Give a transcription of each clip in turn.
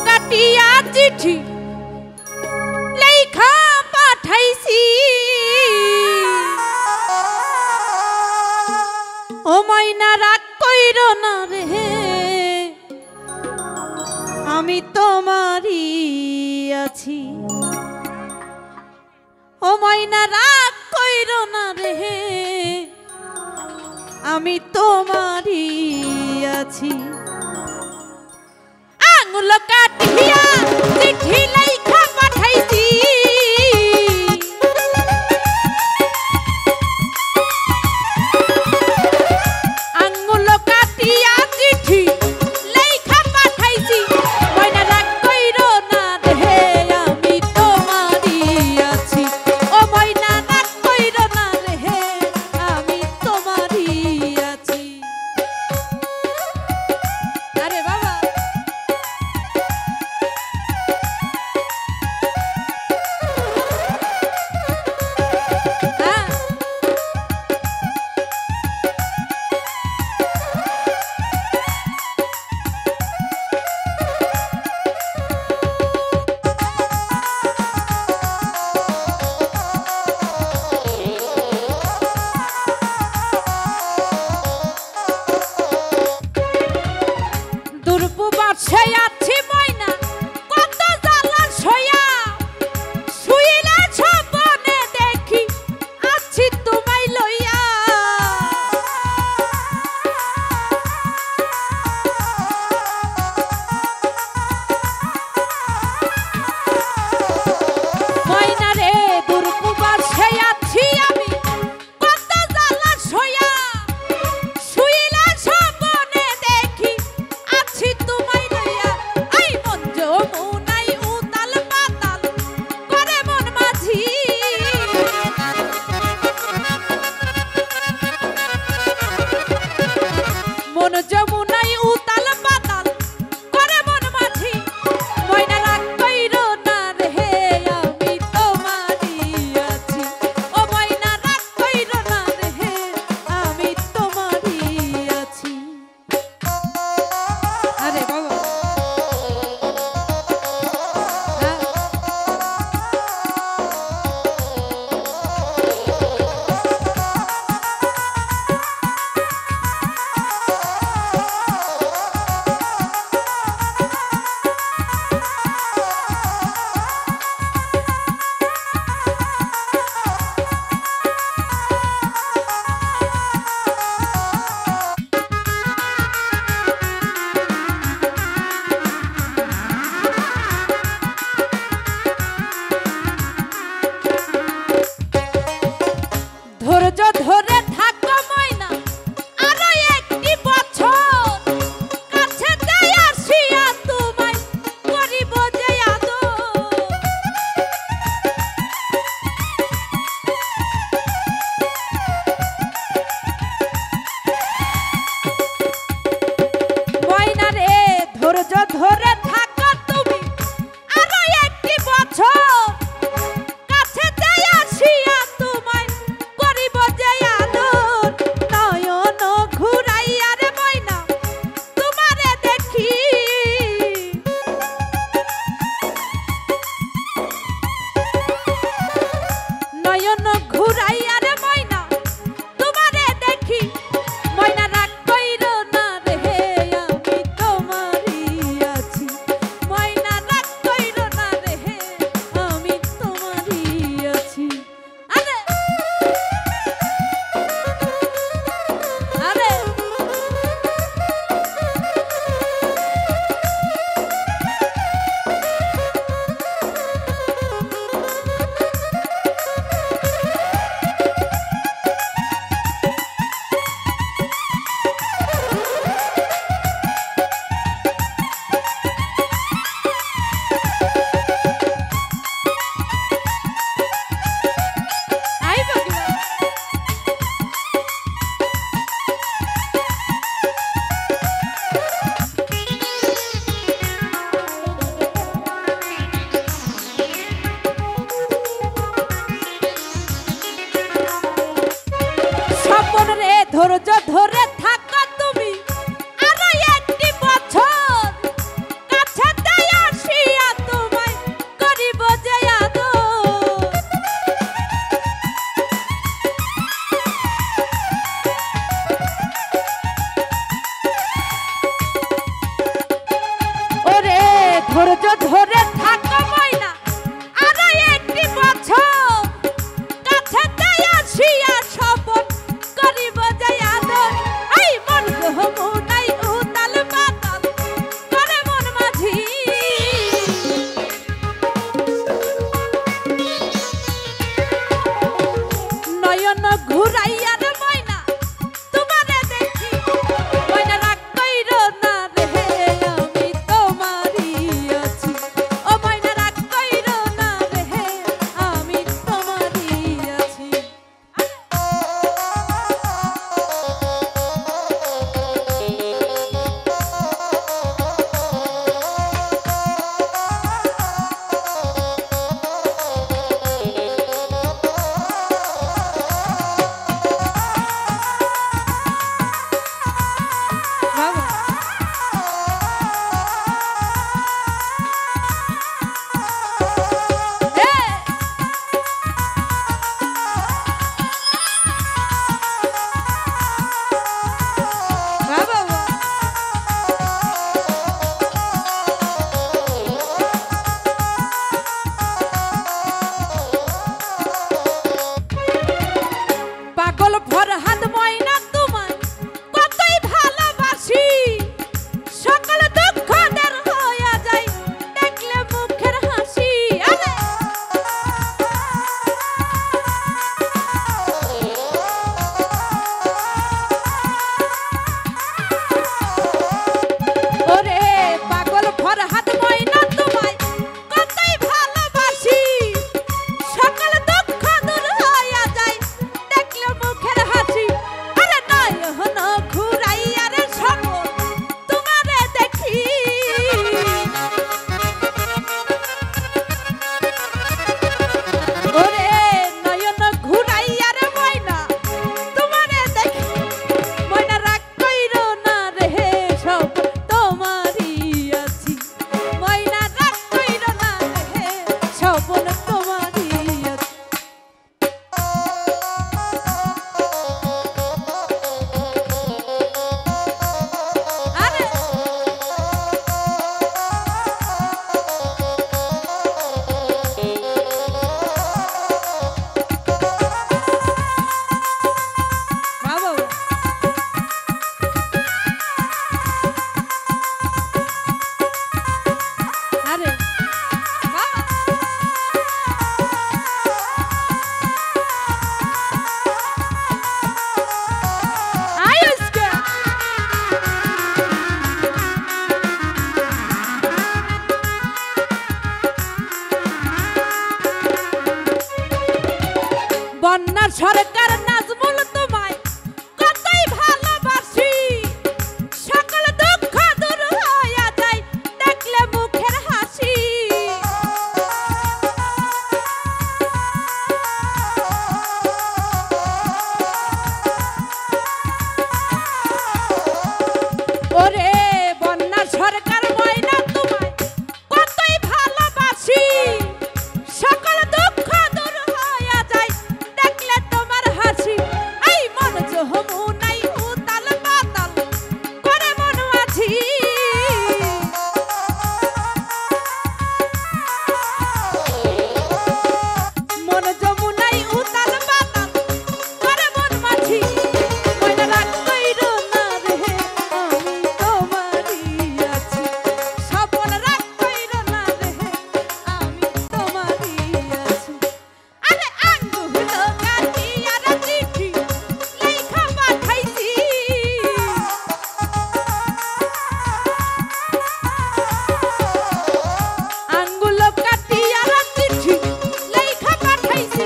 কাটিয়া চিঠি লেখা পাঠাইছি ও ময়না রাগ কইরো না রে আমি তোমারই আছি ও ময়না রাগ কইরো না রে আমি তোমারই আছি আঙুল কাটিয়া চিঠি লেখা পাঠাইছি আঙুল কাটিয়া চিঠি লেখা পাঠাইছি ময়না রাগ কইরো না রে আমি তোমারই আছি ও ময়না রাগ কইরো না রে আমি তোমারই আছি আরে বাবা দুর্ববাসে আছি ময়না কত জ্বালা সইয়া শুইলে স্বপ্নে দেখি আছি তোমায় লইয়া ময়না রে দুর্ববাসে আছি আমি কত জ্বালা সইয়া শুইলে স্বপ্নে দেখি আছি তোমায় লইয়া আই মন যমুনাই উতাল পাতাল করে মন মাঝি মন যমুনাই উতাল পাতাল করে মন মাঝি ময়না রাগ কইরো না রে আমি তোমারই আছি ও ময়না রাগ কইরো না রে আমি তোমারই আছি আরে বাবা ধৈর্য ধরে থাকো ময়না আরো একটি বছর কাছে যাই আসিয়া তোমায় করিব যে আদর ময়না রে ধৈর্য ধরে থাকো তুমি আরো একটি বছর কাছে যাই আসিয়া তোমায় করিব যে আদর নয়ন ঘুরাইয়া রে ময়না তোমারে দেখি নয়ন ঘুরাইয়া রে ময়না তোমারে দেখি ময়না রাগ কইরো না রে আমি তোমারই আছি ময়না রাগ কইরো না রে আমি তোমারই আছি আরে আরে আই বাগলা স্বপন রে ধৈর্য ধরে থাকো তুমি আরো একটি বছর কাছে যাই ঘুরাইয়া রে ময়না তোমারে দেখি ময়না রাগ কইরো না রে আমি তোমারই আছি ও ময়না রাগ কইরো না রে আমি তোমারই আছি পাগল ফরহাদ ময়না তোমায় কতই ভালোবাসি সকল দুঃখ দের হইয়া যায় দেখলে মুখের হাসি আরে ওরে পাগল ফরহাদ ময়না তোমায় কতই ভালোবাসি সকল দুঃখ দূর হইয়া যায় দেখলে মুখের হাসি আরে নয়ন ঘুরাইয়া রে সব তোমারে দেখি ওরে নয়ন ঘুরাইয়া রে ময়না তোমারে দেখি ময়না রাগ কইরো না রে সব তোমারই আছি ময়না রাগ কইরো না রে সব তোমারই আছি আরে বাবা আরে বাবা আয়ুষ্কা বন্যার সরকার নাজমুল তোমায় কতই ভালোবাসি সকল দুঃখ দূর হইয়া যায় দেখলে মুখের হাসি ওরে বন্যার সরকার ময়না তোমায় কতই ভালোবাসি সকল দুঃখ দূর হইয়া যায় দেখলে তোমার হাসি এই মন যমুনাই উতাল পাতাল করে মন আছি মন যমুনাই উতাল পাতাল করে মন মাঝি ময়না রাগ কইরো না রে আমি তোমারই আছি সবল রাগ কইরো না রে আমি তোমারই আছি আরে আঙ্গুল কাটিয়া রে চিঠি লেখা পাঠাইছি আঙ্গুল কাটিয়া রে চিঠি লেখা পাঠাইছি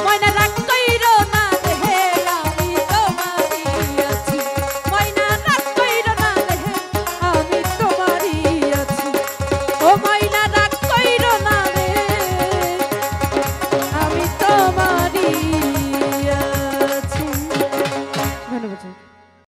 ময়না রাগ কইরো না রে আমি তোমারই আছি ময়না রাগ কইরো না রে আমি তোমারই আছি ও ময়না রাগ কইরো না রে আমি তোমারই আছি ধন্যবাদ।